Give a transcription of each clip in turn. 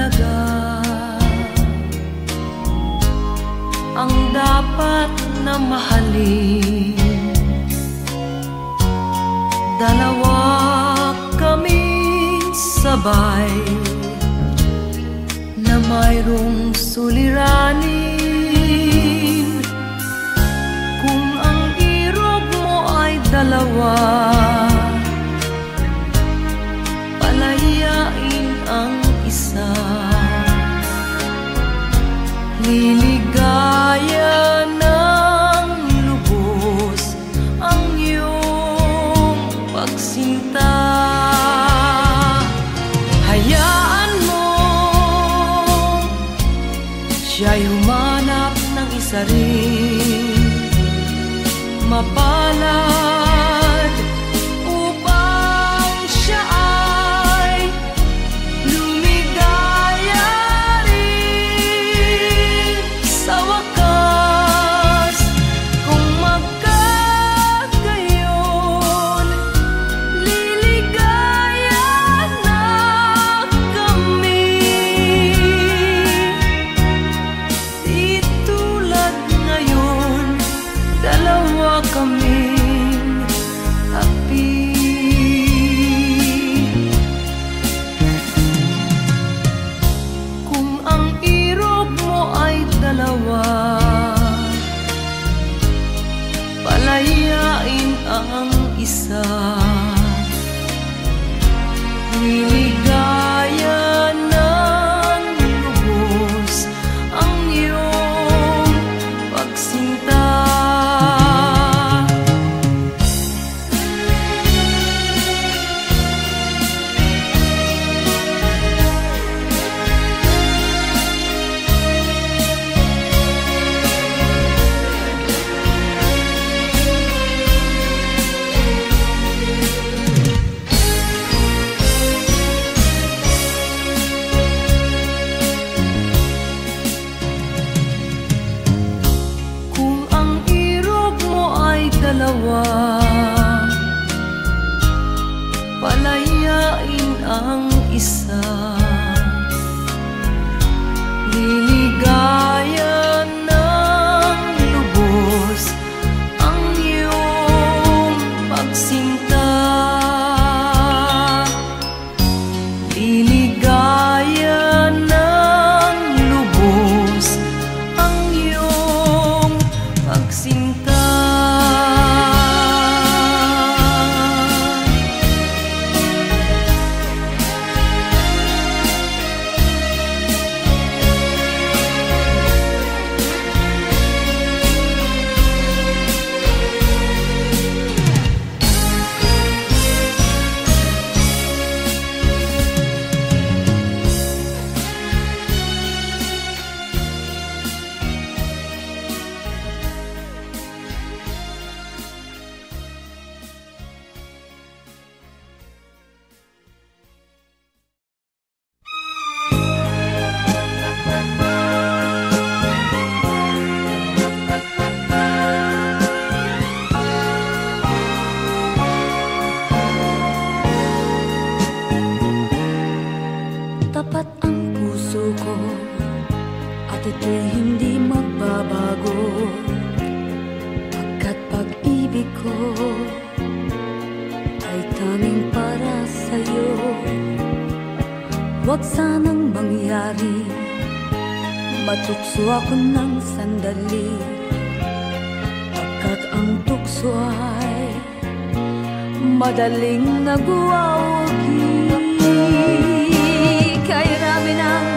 talaga ang dapat na mahalin. Dalawa kaming sabay na mayroong suliranin. Kung ang irog mo ay dalawa, palayain ang isa. Liligaya ng lubos ang iyong pagsinta. Hayaan mo siya'y humanap ng isa rin mapalad upang siya ay lumigaya rin sa wakas. Kung magkagayon, liligaya na kami. Di tulad ngayon, dalawa kaming api. Kung ang irog mo ay dalawa, palayain ang isa. Liligaya ng lubos ang iyong pagsinta. Kung ang irog mo ay dalawa, palayain ang isa. Liligaya ng lubos ang iyong pagsinta. Liligaya ng lubos ang iyong pagsinta. Tapat ang puso ko at ito'y hindi magbabago, pagkat pag-ibig ko ay tanging para sa'yo. Huwag sanang mangyari matukso ako ng sandali, pagkat ang tukso ay madaling nagwawagi. Kay rami ng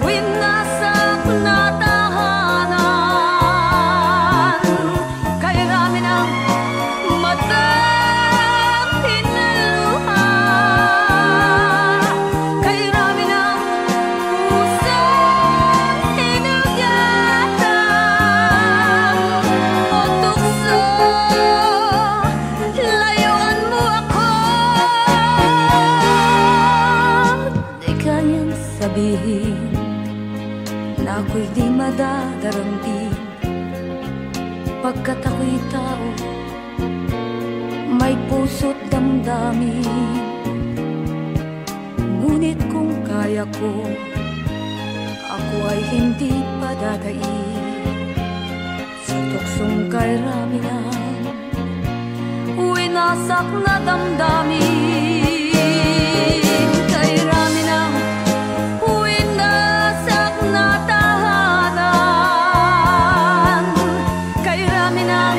winasak na tahanan, kay rami ng matang pinaluha, kay rami ng pusong hinugatan. O tukso, layuan mo ako. Di kayang sabihin na ako'y di madadaramdin, pagkat ako'y tao, may puso't damdamin. Ngunit kung kaya kaya ko, ako ay hindi padadaig sa tuksong kay Raminan, winasak na damdamin. Kay Raminan, winasak na tahanan. Kay Raminan,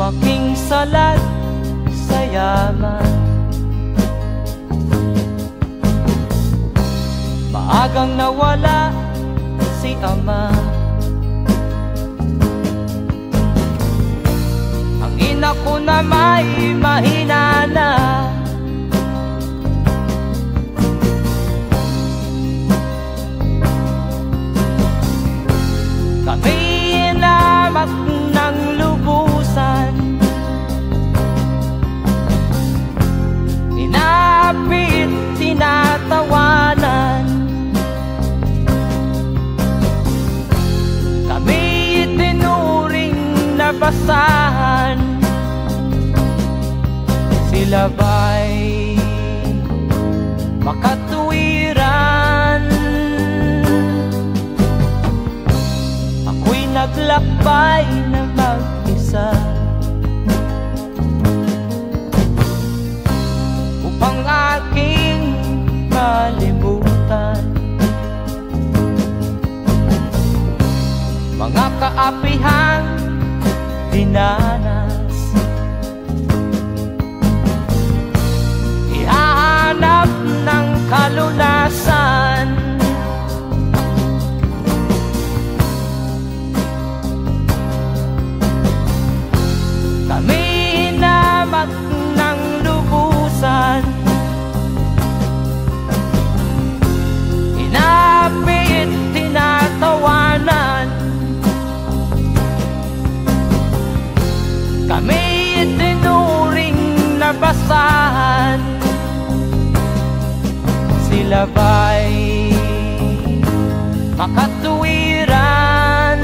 Lumaking salat sa yaman, maagang nawala si ama. Ang ina ko na may mahina na, kami inamat ng lubusan, inapit, tinatawanan. Kami itinuring na basahan, sila ba'y makatuwiran? Ako'y naglakbay na mag-isa upang aking malimutan mga kaapihang dinanas. Ihahanap ng kalunasan, kami hinamak ng lubusan, inapit, tinatawanan. Kami itinuring na basahan, sila ba'y makatuwiran?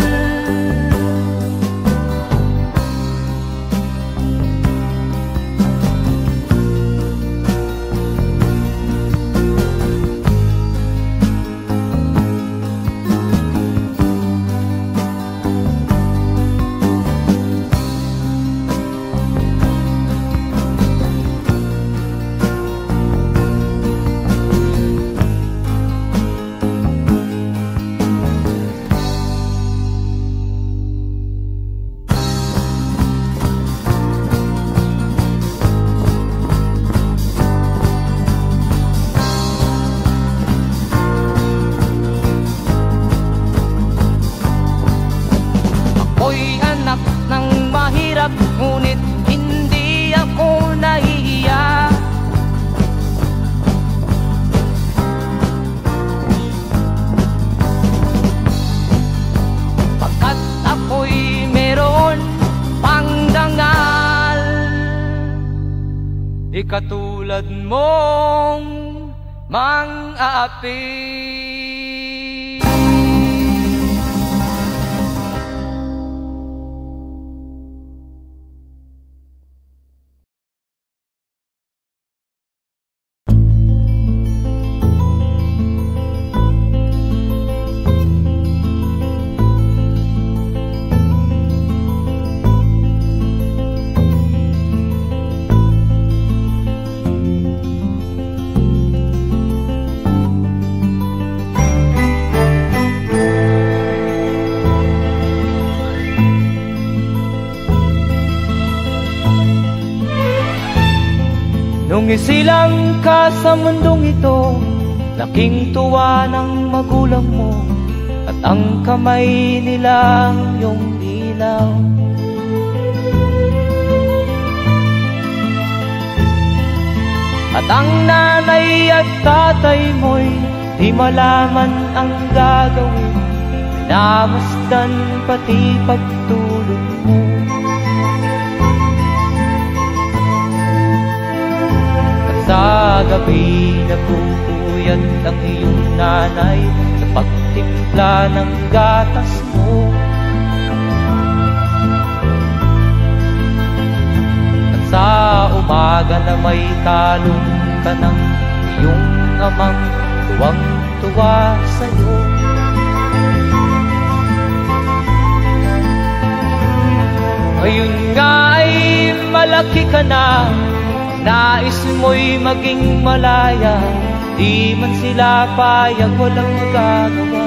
katulad mong mang-aapi. Nung isilang ka sa mundong ito, laking tuwa ng magulang mo, at ang kamay nila iyong ilaw. At ang nanay at tatay mo'y di malaman ang gagawin, namasdan pati pagtulog mo. Sa gabi napupuyat ang iyong nanay sa pagtimpla ng gatas mo. At sa umaga na may talong ka ng iyong amang tuwang-tuwa sa'yo. Ngayon nga ay malaki ka na, nais mo'y maging malaya, di man sila payag, walang magagawa.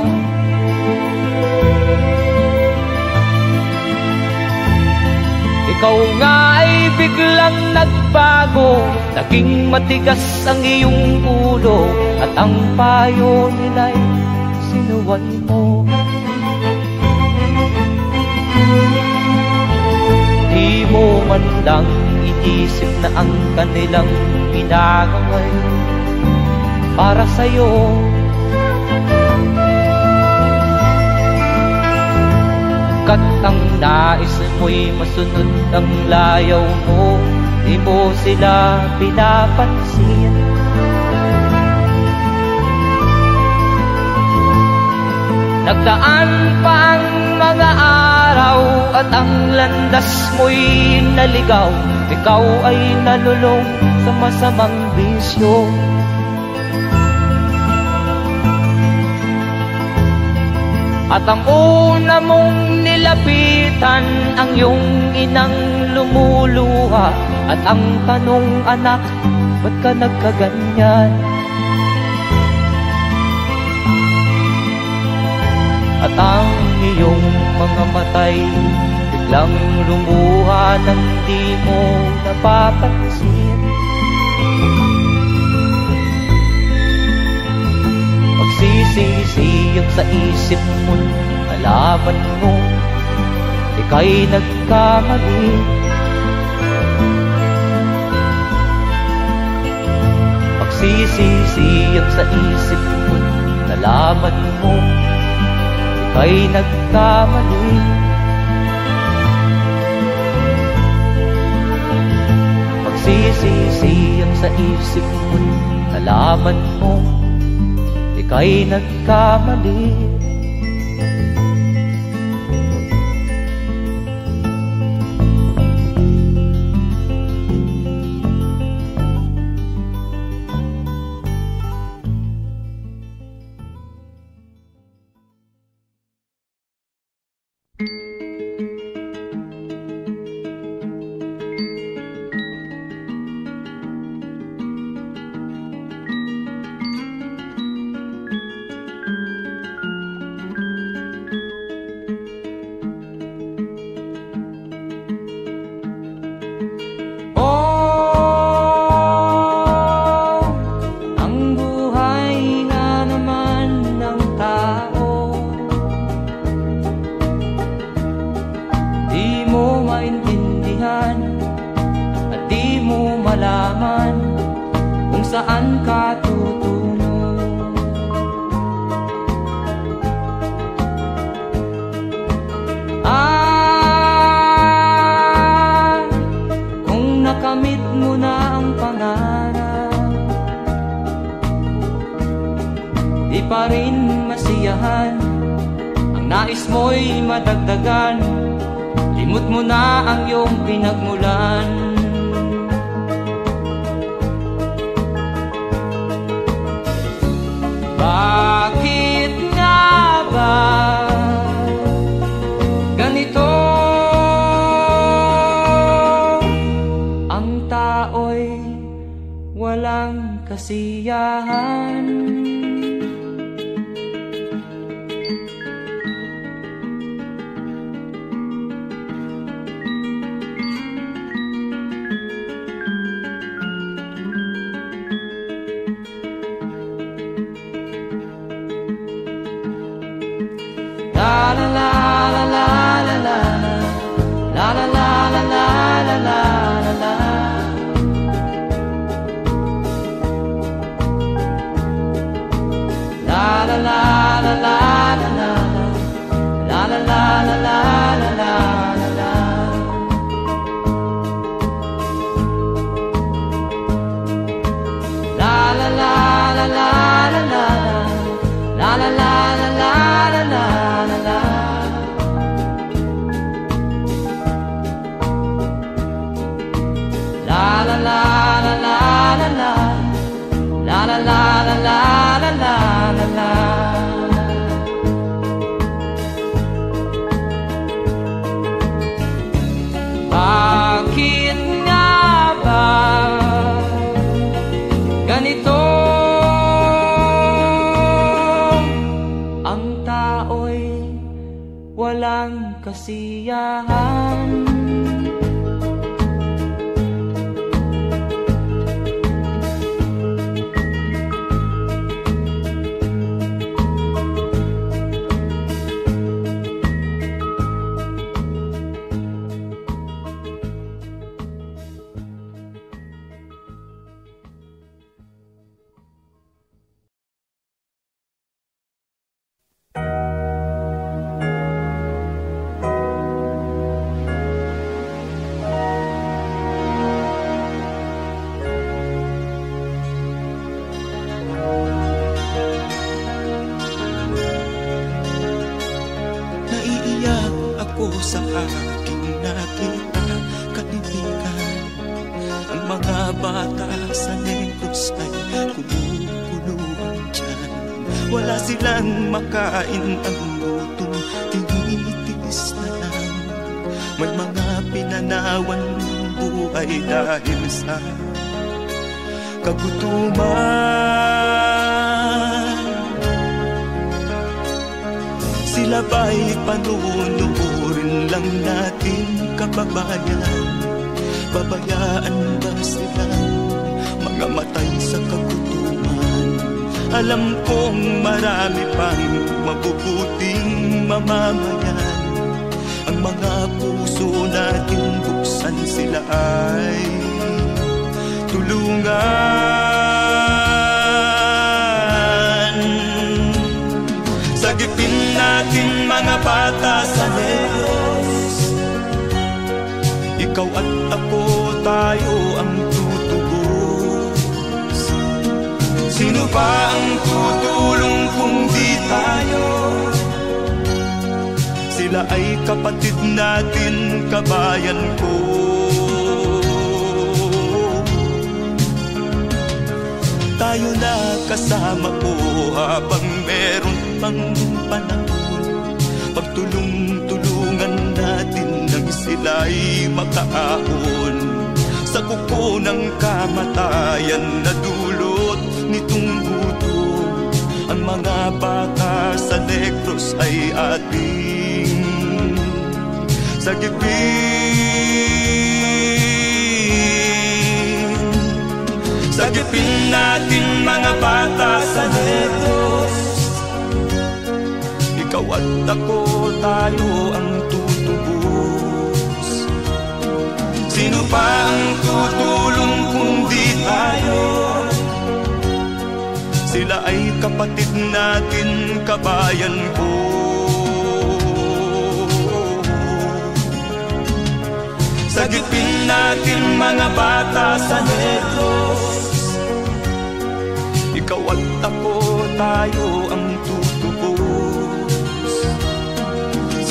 Ikaw nga ay biglang nagbago, naging matigas ang iyong ulo, at ang payo nila'y sinuway mo. Di mo man lang inisip na ang kanilang ginagawa'y para sa'yo. Kat ang nais mo'y masunod ang layaw mo, di mo sila pinapansin. Nagdaan pa ang mga araw at ang landas mo'y naligaw, ikaw ay nalulong sa masamang bisyo. At ang una mong nilapitan ang iyong inang lumuluha, at ang tanong, anak, ba't ka nagkaganyan? At ang iyong mga matay biglang lumuha nang di mo napapansin. Magsisisiyag sa isip mo, nalaman mo ika'y nagkamali. Magsisisiyag sa isip mo, nalaman mo ika'y nagkamali. Magsisisiyag sa isip mo, nalaman mo ika'y nagkamali. nais mo'y madagdagan, limot mo na ang iyong pinagmulan. Bakit nga ba ganito? Ang tao'y walang kasiyahan. La la la la la la la la la la la la la la la. La la la la la la la la la la la la la la. La la la la la la la la la la la la la. La la la la la la la la la la la la la la. Bakit nga ba ganito? Ang tao'y walang kasiyahan. Sa aking nakita, kaibigan, ang mga bata sa Negros ay kumukuluan dyan. Wala silang makain, ang gutom tinitiis na lang. May mga pinanawan ng buhay dahil sa kagutuman. Sila ba'y panunurin lang natin, kababayan? Babayaan ba silang mga matay sa kagutuman? Alam kong marami pang mabubuting mamamayan. Ang mga puso natin buksan, sila ay tulungan. Sagipin natin mga bata sa Negros, ikaw at ako, tayo ang tutubos. Sino ba ang tutulong kung di tayo? Sila ay kapatid natin, kabayan ko. Tayo na kasama ko habang meron pang panahon. Pagtulong-tulungan natin nang sila'y makaahon sa kuko ng kamatayan na dulot nitong gutom. Ang mga bata sa Negros ay ating sagipin. Sagipin natin mga bata sa Negros, ikaw at ako, tayo ang tutubos. Sino pa ang tutulong kung di tayo? Sila ay kapatid natin, kabayan ko. Sagipin natin mga bata sa Negros, ikaw at ako, tayo ang tutubos.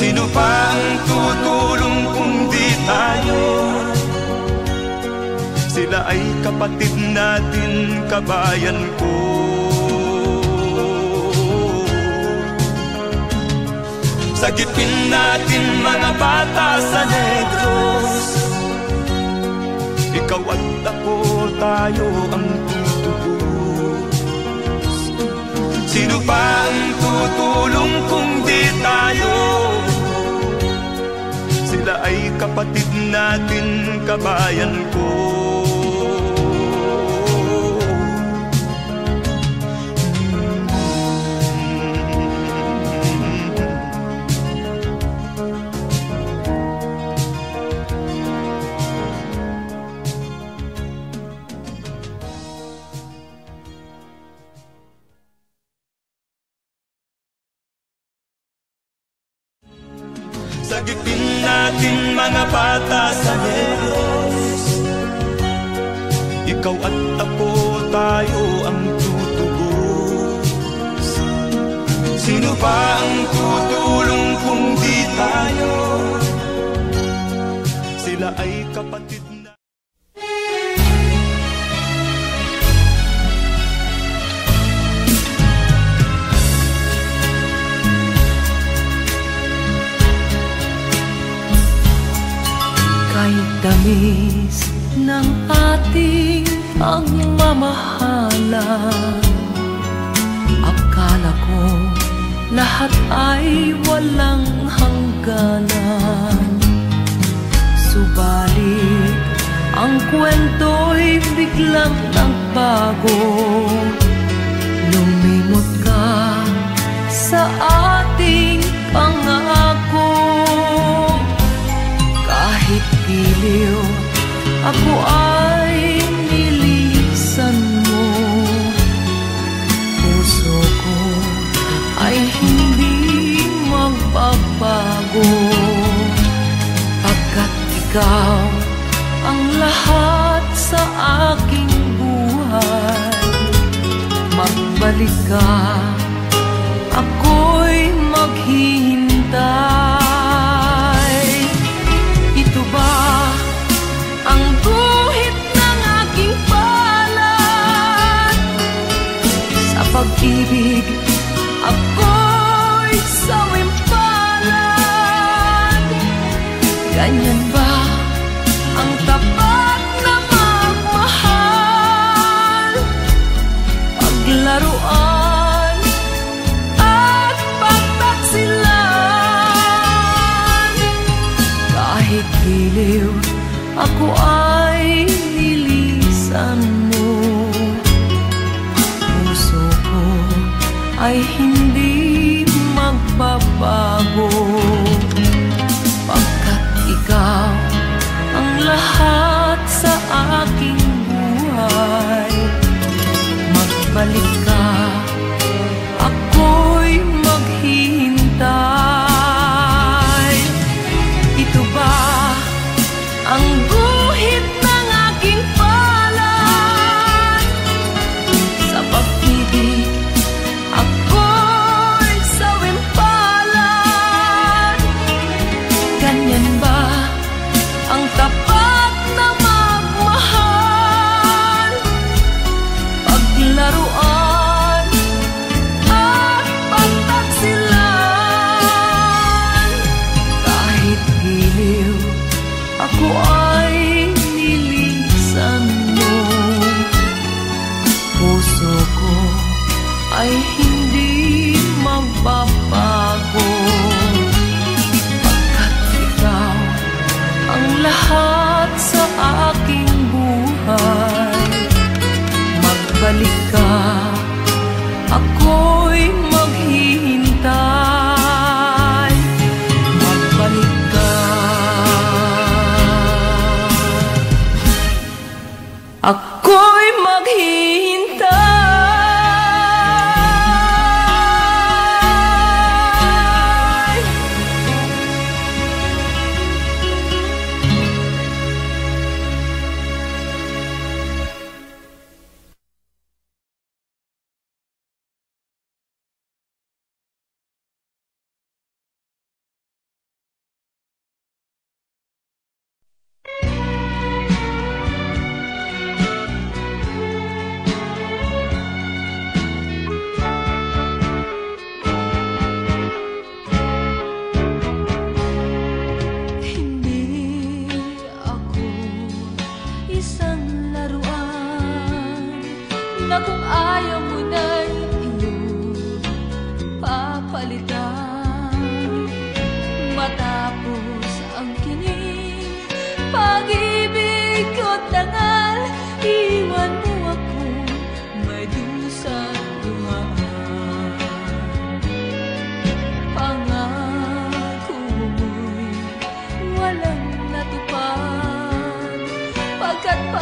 Sino pa ang tutulong kung di tayo? Sila ay kapatid natin, kabayan ko. Sagipin natin mga bata sa Negros. Ikaw at ako, tayo ang tutubos. Sino pa ang tutulong kung di tayo? Sila ay kapatid natin, kabayan ko. Sagipin natin mga bata sa Negros. Ikaw at ako, tayo ang tutubos. Sino pa ang tutulong kung di tayo? Sila ay kapatid na. Kahit tamis ng ating pagmamahalan, akala ko lahat ay walang hangganan. Subalit ang kwento'y biglang nagbago. Lumimot ka sa ating pangako. Kahit giliw, ako ay nilisan mo. Puso ko ay hindi magbabago, pagkat ikaw ang lahat sa aking buhay. Magbalik ka, ako'y maghihintay. Ito ba ang guhit ng aking palad? Sa pag-ibig, ako'y sawimpalad. Ganyan ba ang tapat na magmahal? Paglaruan at pagtaksilan. Kahit giliw, ako ay nilisan mo. Puso ko ay hindi magbabago, pagkat ikaw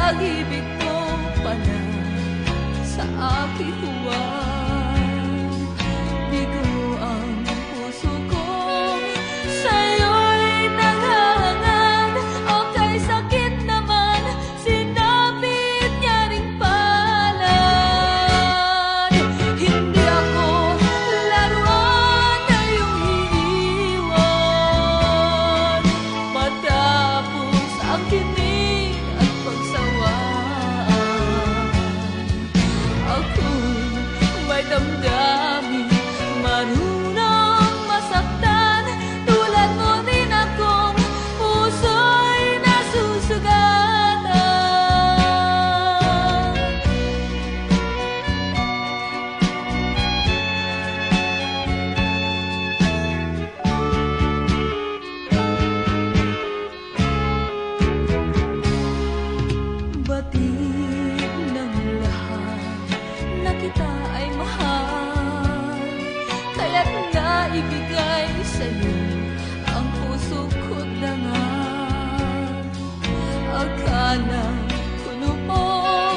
pag-ibig ko pala sa aking huwag. Bigo ang puso ko sa'yo'y naghahangad. O kay sakit naman, sinapit niya ring palad. Hindi ako laruan na iyong iniwan, matapos ang kinig at pagsawaan. Ako'y may damdamin, marunong masaktan. Tulad mo din akong puso'y nasusugatan. Batid ng lahat na kita ay mahal, kaya't naibigay sa'yo ang puso ko't dangal. Akala ko noon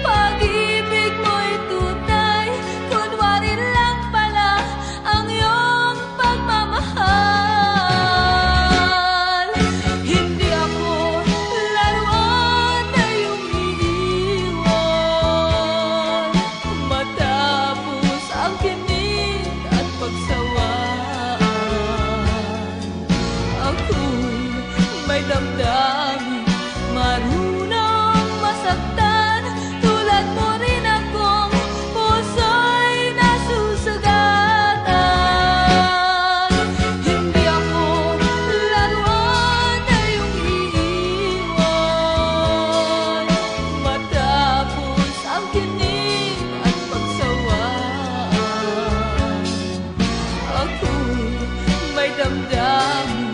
pag-ibig mo'y tunay, kunwari lang pala ang iyong pagmamahal. Hindi ako laruan na iyong iniwan, matapos ang kinig at pagsawaan. Ako'y may damdamin, marunong masaktan. Tulad mo rin akong puso'y nasusugatan. Hindi ako laruan na iyong iiwan, matapos ang kinig at pagsawaan. Ako'y may damdamin,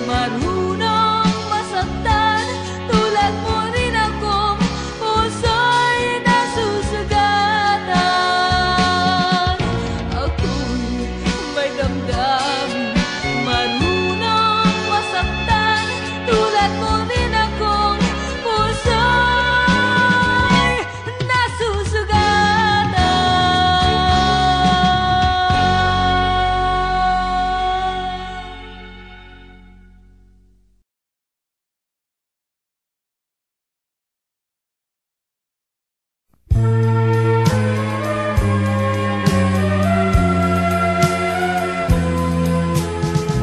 marunong masaktan. Tulad mo rin akong puso'y nasusugatan. Ako'y may damdamin, marunong masaktan. Tulad mo rin akong puso'y nasusugatan.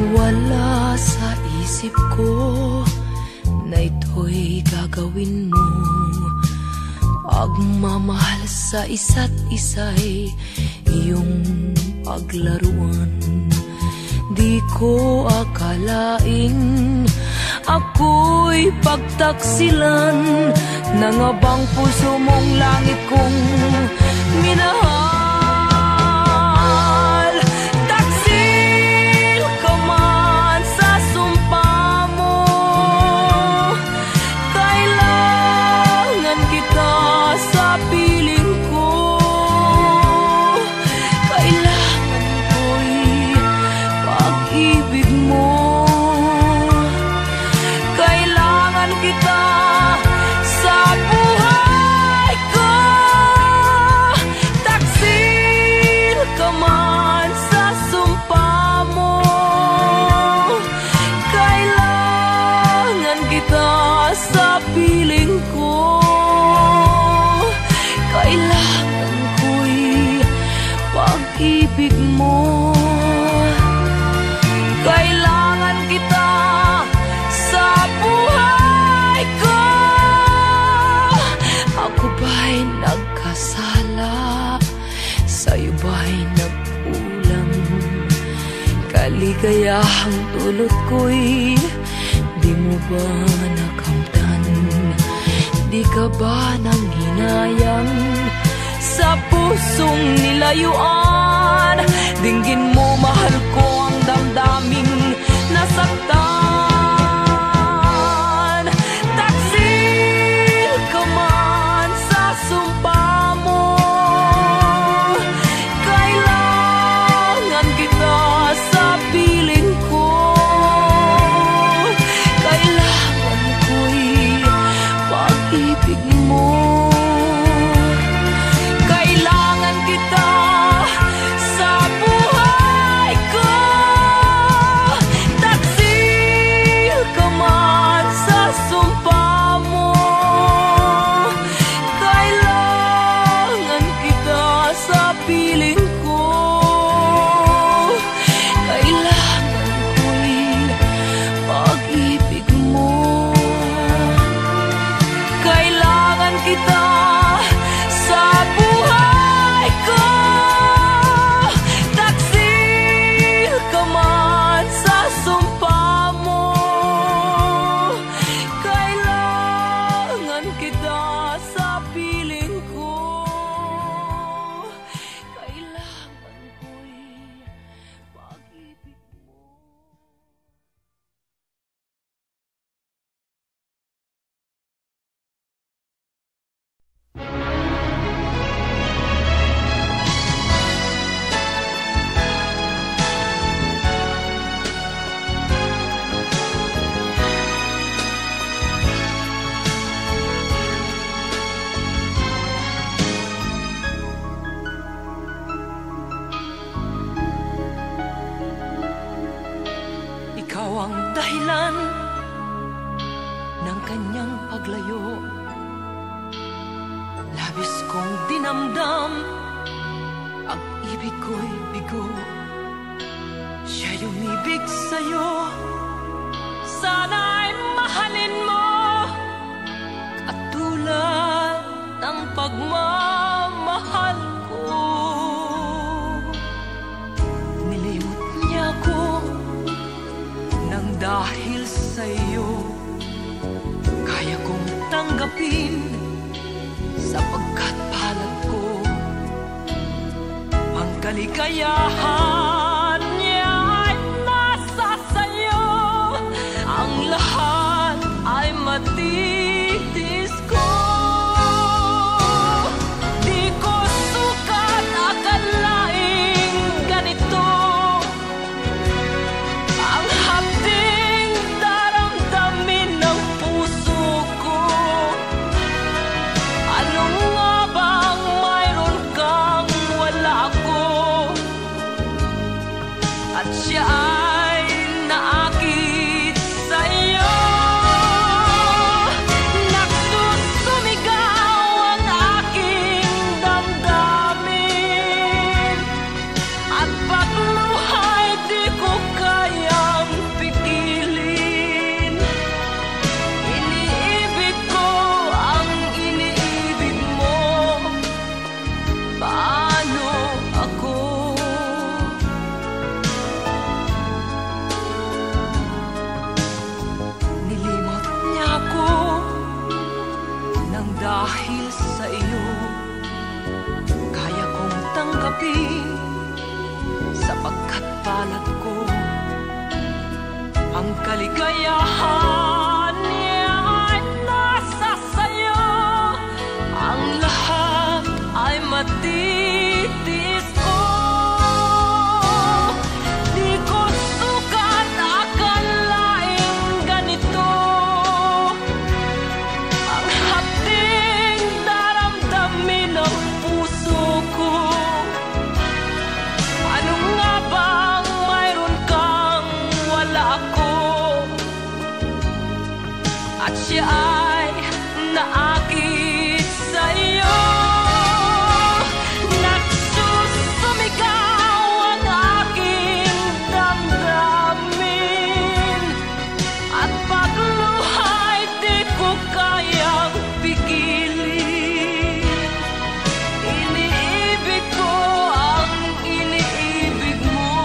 Wala sa isip ko na ito'y gagawin mo. Pagmamahal sa isa't isa'y iyong paglaruan. Di ko akalaing ako'y pagtaksilan ng abang puso mong langit kong minahal. Taksil ka man sa sumpa mo, kailangan kita sa piling ko. Kailangan ko'y pag-ibig mo, kailangan kita sa buhay ko. Taksil ka man sa sumpa mo, kailangan kita sa piling ko. Kailangan ko'y pag-ibig mo, kailangan kita sa buhay ko. Ako ba'y nagkasala? Sa'yo ba'y nagkulang? Kaligayahang dulot ko'y di mo ba nakamtan? Di ka ba nanghinayang sa pusong nilayuan? Dinggin mo, mahal ko, ang damdaming nasaktan. Taksil ka man sa sumpa mo, kailangan kita sa piling ko. Kailangan ko'y pag-ibig ang dahilan ng kanyang paglayo. Labis kong dinamdam, ang ibig ko'y bigo. Siya'y umibig sa'yo, sana'y mahalin mo, katulad ng pagmamahal ko. Nilimot niya ko nang dahil sa'yo, kaya kong tanggapin sapagkat palad ko. Ang kaligayahan niya ay nasa sa'yo, ang lahat ay matitis ko. Di ko sukat akalaing ganito ang hapding daramdamin ng puso ko. Ano nga bang mayroon kang wala ako, at siya ay naakit sa'yo. Nagsusumigaw ang aking damdamin, at pagluhay di ko kayang pigilin. Iniibig ko ang iniibig mo, paano ako? Nilimot niya ako nang dahil sa iyo, kaya kong tanggapin sapagkat palad ko. Ang kaligayahan niya ay nasa sayo, ang lahat ay matitis ko. Di ko sukat akalaing ganito ang hapding daramdamin ng puso ko. Ano nga bang mayroon kang wala ako, at siya ay naakit sa'yo. Nagsusumigaw ang aking damdamin, at pagluhay di ko kayang pigilin. Iniibig ko ang iniibig mo,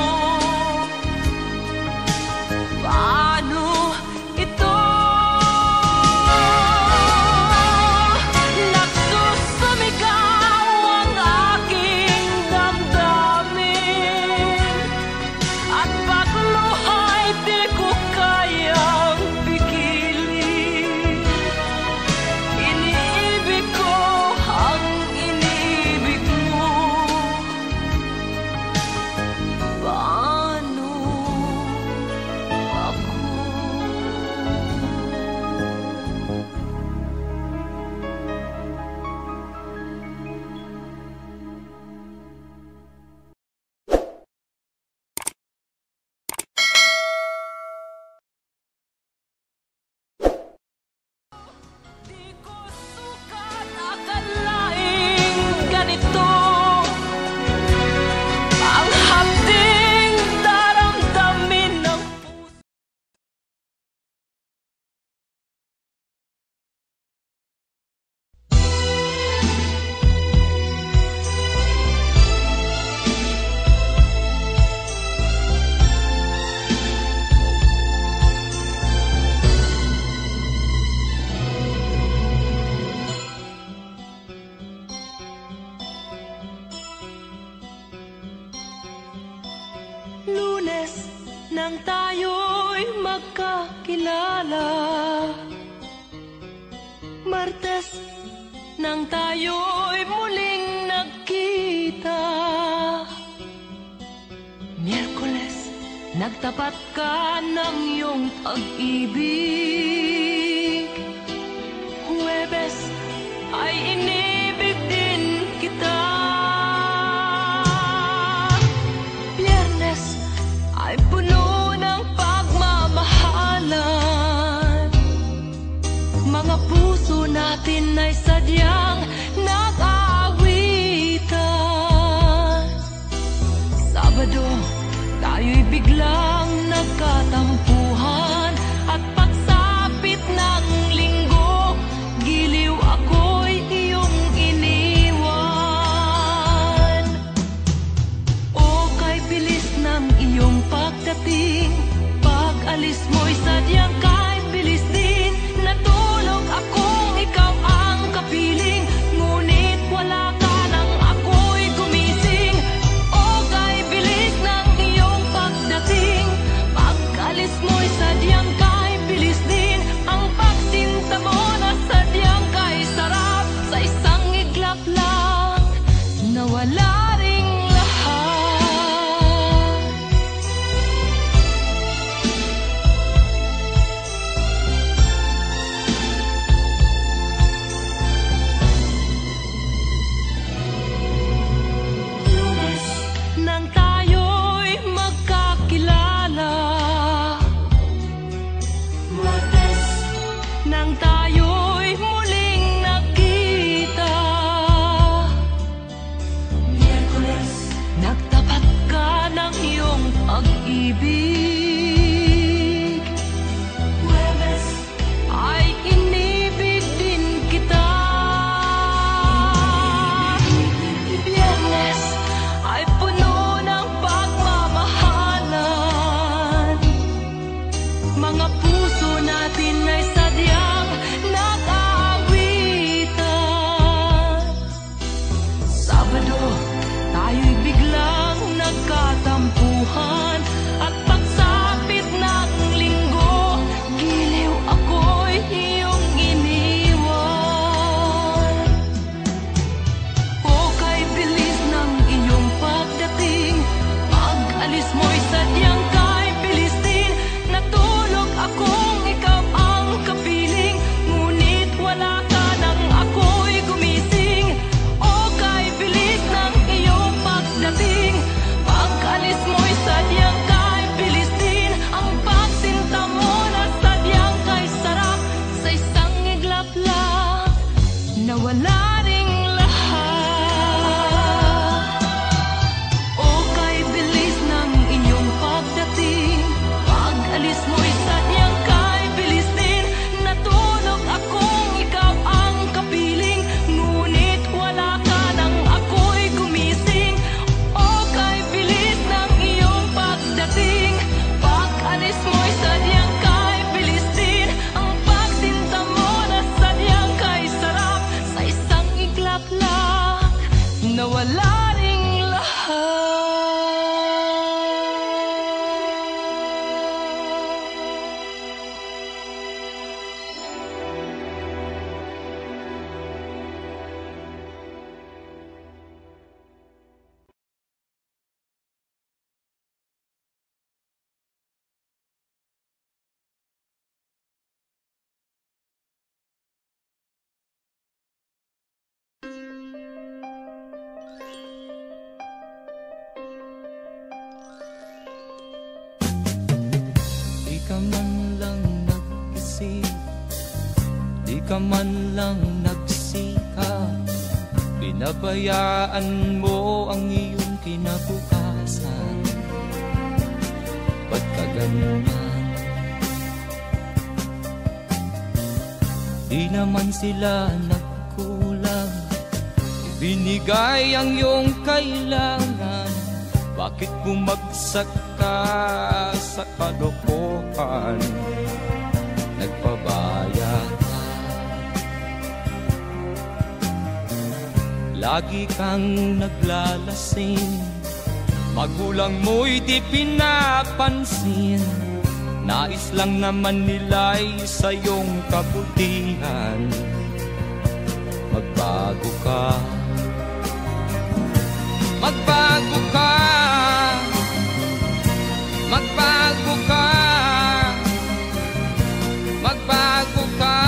paano ito? Nagsusumigaw ang aking damdamin, at pagluhay di ko kayang pigilin. Iniibig ko ang iniibig mo, paano ako? Di ko sukat akalaing ganito ang hapding daramdamin ng puso. Lunes nang tayo'y magkakilala, Martes nang tayo'y muling nagkita, Miyerkules nagtapat ka ng iyong pag-ibig, Huwebes ay inibig din kita, Biyernes ay puno ng pagmamahal. Pag-alis mo'y sadyang kahit bilis din. Natulog akong ikaw ang kapiling, ngunit wala ka nang ako'y gumising. O kay bilis ng iyong pagdating. Pag-alis mo'y sadyang kahit bilis din. Ang pagsinta mo na sadyang kay sarap. Sa isang iglap lang nawala ring lahat. Nang tayo'y magkakilala, nang tayo'y muling nakita, nagtapat ka ng iyong pag-ibig. Ay inibig din kita. Biyernes ay puno ng pagmamahalan. Mga puso natin ay sadyang nag-aawitan. Sabado, tayo'y biglang nagkatampuhan. At pagsapit ng linggo, giliw ako'y iyong iniwan. O kay bilis ng iyong pagdating. Pag-alis mo'y sadyang kay bilis din. Natulog akong ikaw ang kapiling, ngunit wala ka nang ako'y gumising. O kay bilis ng iyong pagdating. Pag-alis mo'y sadyang kay bilis din. Ang pagsinta mo na sadyang kay sarap. Sa isang iglap lang nawala ring lahat. O kay bilis ng inyong pagdating. Pag-alis mo'y sadyang kay bilis din. Natulog akong ikaw ang kapiling, ngunit wala ka nang ako'y gumising. O kay bilis ng iyong pagdating. Pag-alis mo'y sadyang kay bilis din. Ang pagsinta mo na sadyang kay sarap. Sa isang iglap lang nawala ring lahat. Di ka man lang nag-isip, di ka man lang nagsikap. Pinabayaan mo ang iyong kinabukasan. Ba't ka ganyan? Di naman sila nagkulang, ibinigay ang iyong kailangan. Bakit bumagsak ka sa kalokohan? Nagpabaya ka, lagi kang naglalasing. Magulang mo'y di pinapansin. Nais lang naman nila'y sa iyong kabutihan. Magbago ka, magbago ka, magbago ka, magbago ka.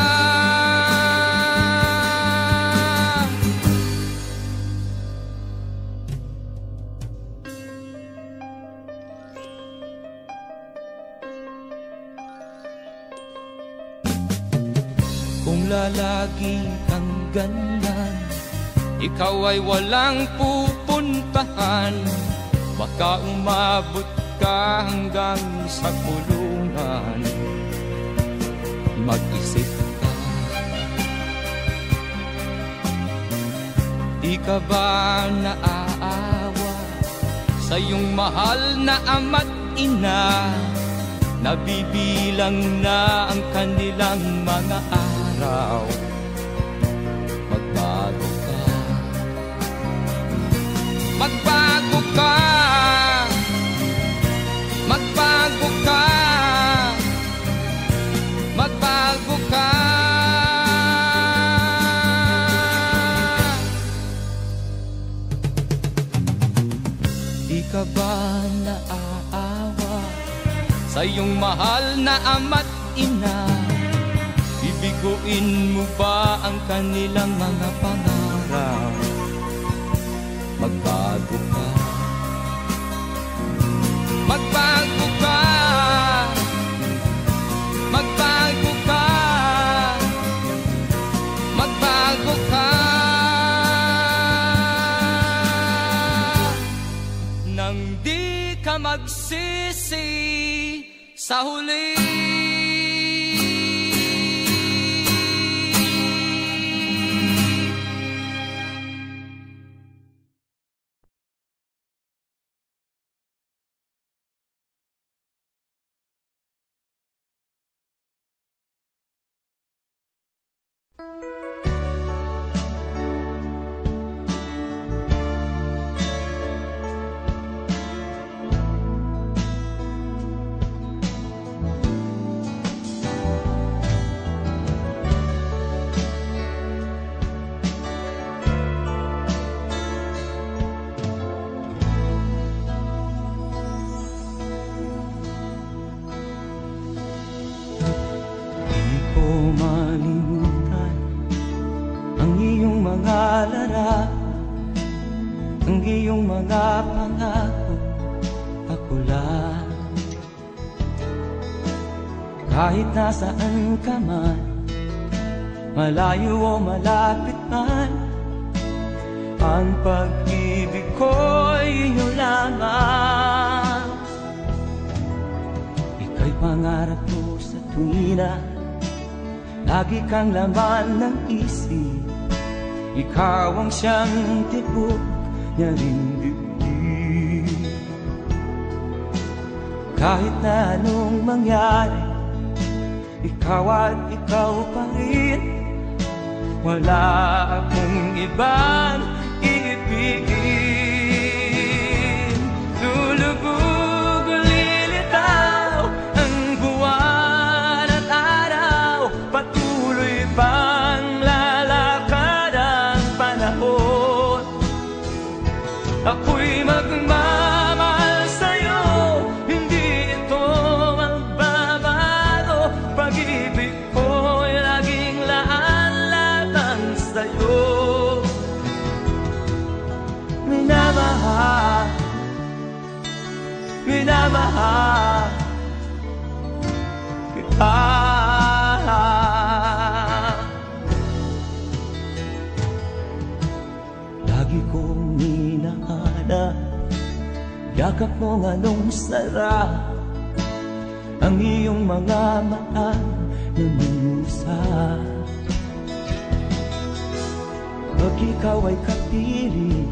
Kung lalagi kang ganyan, ikaw ay walang pupuntahan. Baka umabot ka hanggang sa kulungan. Mag-isip ka, di ka ba naaawa sa iyong mahal na ama't ina nabibilang na ang kanilang mga araw. Magbago ka, magbago ka, magbago ka, magbago ka. Di ka ba naaawa sa iyong mahal na ama't ina? Bibiguin mo ba ang kanilang mga pangarap? Magbago ka, magbago ka, magbago ka, magbago ka. Nang di ka magsisi sa huli. Ang iyong mga pangako, ako lang. Kahit nasaan ka man, malayo o malapit man, ang pag-ibig ko'y iyo lamang. Ika'y pangarap ko sa tuwina, lagi kang laman ng isip. Ikaw ang siyang tibok niya ring dibdib. Kahit na anong mangyari, ikaw at ikaw pa rin. Wala akong ibang iibigin. Lulubog o lilitaw ang buwan at araw, patuloy pang lalakad ang panahon. Ako'y magmamahal sa'yo, hindi ito magbabago. Pag-ibig ko'y laging laan-laan sa'yo. Minamahal, minamahal kita. Lagi kong hinahanap yakap mo anong sarap, ang iyong mga mata nangungusap. Pag ikaw ay kapiling,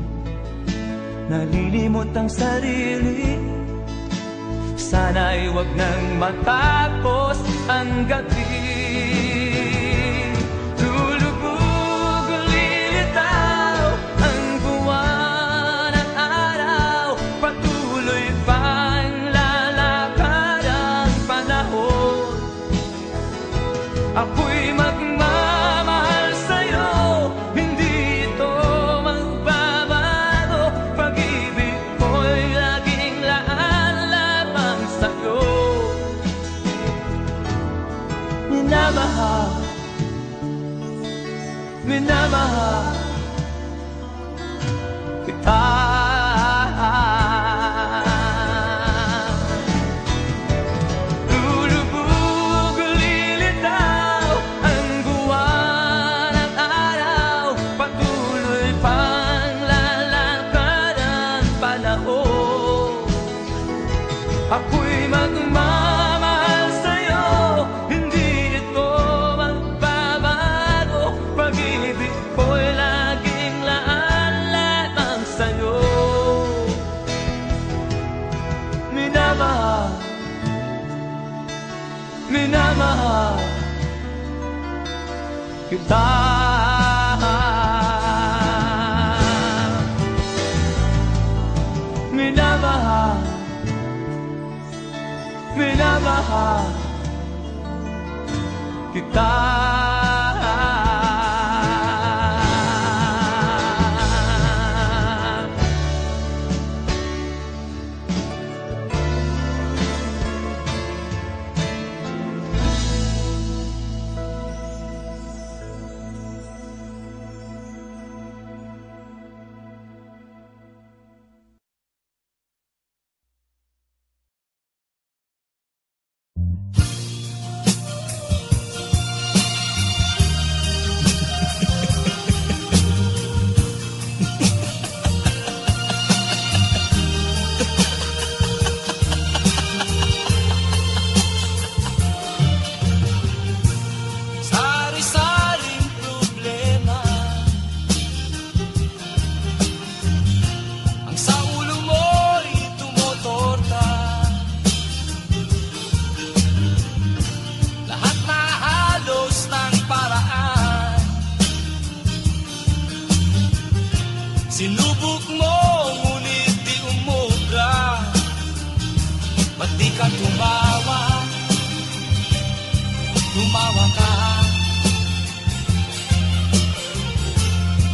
nalilimot ang sarili. Sana'y wag nang matapos ang gabi. Lulubog o lilitaw ang buwan at araw, patuloy pang lalakad ang panahon. Ako'y magmamahal sa'yo, hindi ito magbabago. Pag-ibig ko'y laging laan lamang sa'yo. Minamahal, minamahal kita. Lulubog o lilitaw ang buwan at araw, patuloy pang lalakad ang panahon. Ako'y magmamahal sa'yo, hindi ito magbabago. Pag-ibig ko'y minamahal kita. Minamahal, minamahal kita. Sinubok mo, ngunit di umubra. Ba't di ka tumawa? Tumawa ka.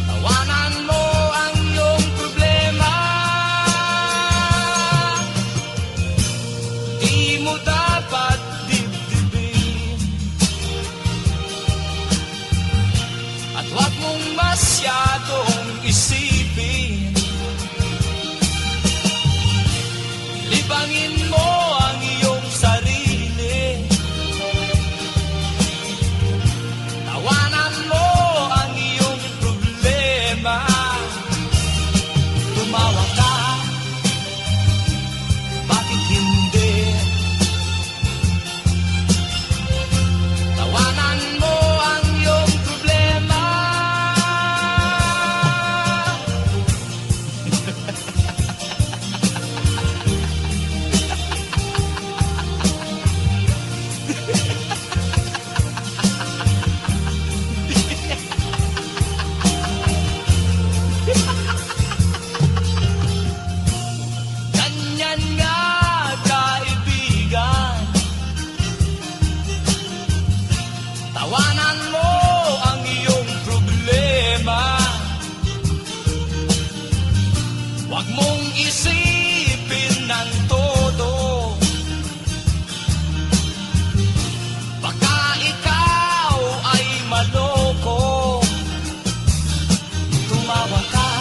Tawanan mo ang iyong problema. Di mo dapat dibdibin. At huwag mong masyadong isipin. Libangin mo ang iyong sarili. Tawanan mo ang iyong problema. Tumawa ka, bakit hindi? Tawanan mo ang iyong problema. Ganyan nga, kaibigan. Tawanan mo ang iyong problema. Huwag mong isipin ng todo. Baka ikaw ay maloko. Tumawa ka,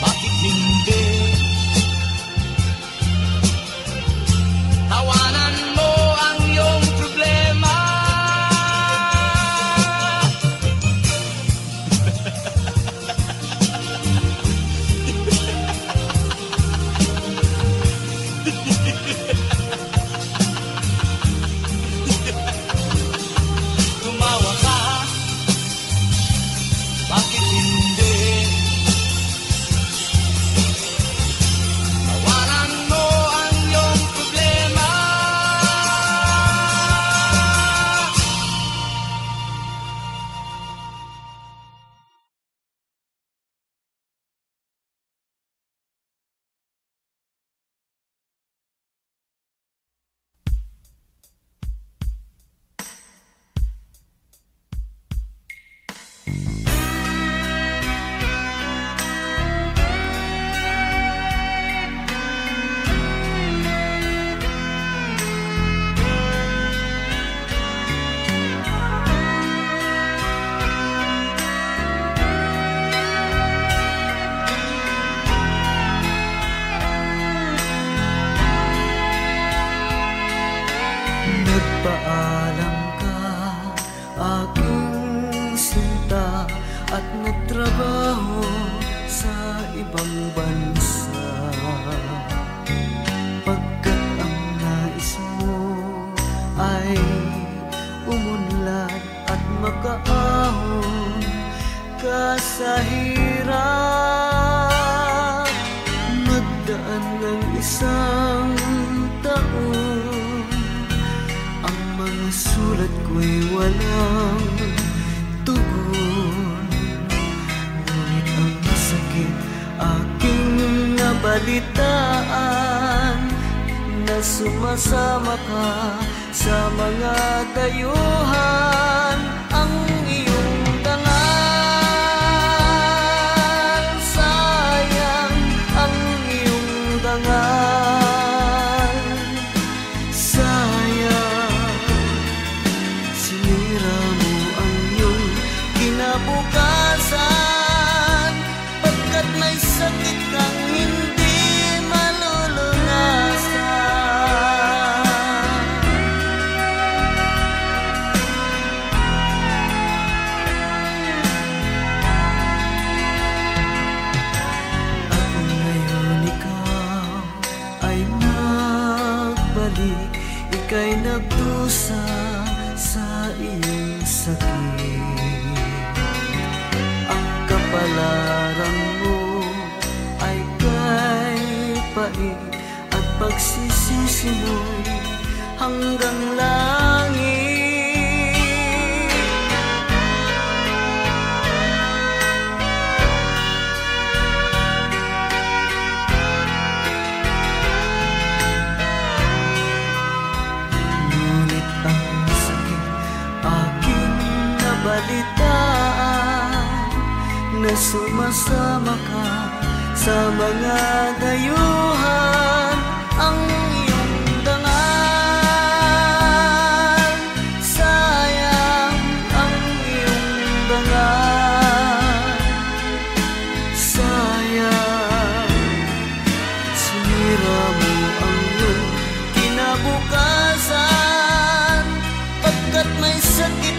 bakit hindi? Tawanan mo ang iyong problema. Tumawa ka, bakit hindi? Tawanan mo ang iyong problema. Nagpaalam ka, aking sinta, at nagtrabaho sa ibang bansa. Pagkat ang nais mo ay umunlad at makaahon ka sa hirap. Magdaan ng isang taon, walang tugon. Ngunit ang sakit aking nabalitaan, na sumasama ka sa mga dayuhan. Ang iyong dangal, sayang ang iyong dangal, sayang sinira mo ang iyong kinabukasan, pagkat may sakit kang hindi ika'y nagdusa sa iyong sakit. Ang kapalaran mo ay kay pait, at pagsisisi mo'y hanggang langit. Na sumasama ka sa mga dayuhan. Ang iyong dangal, sayang ang iyong dangal, sayang sinira mo ang iyong kinabukasan, pagkat may sakit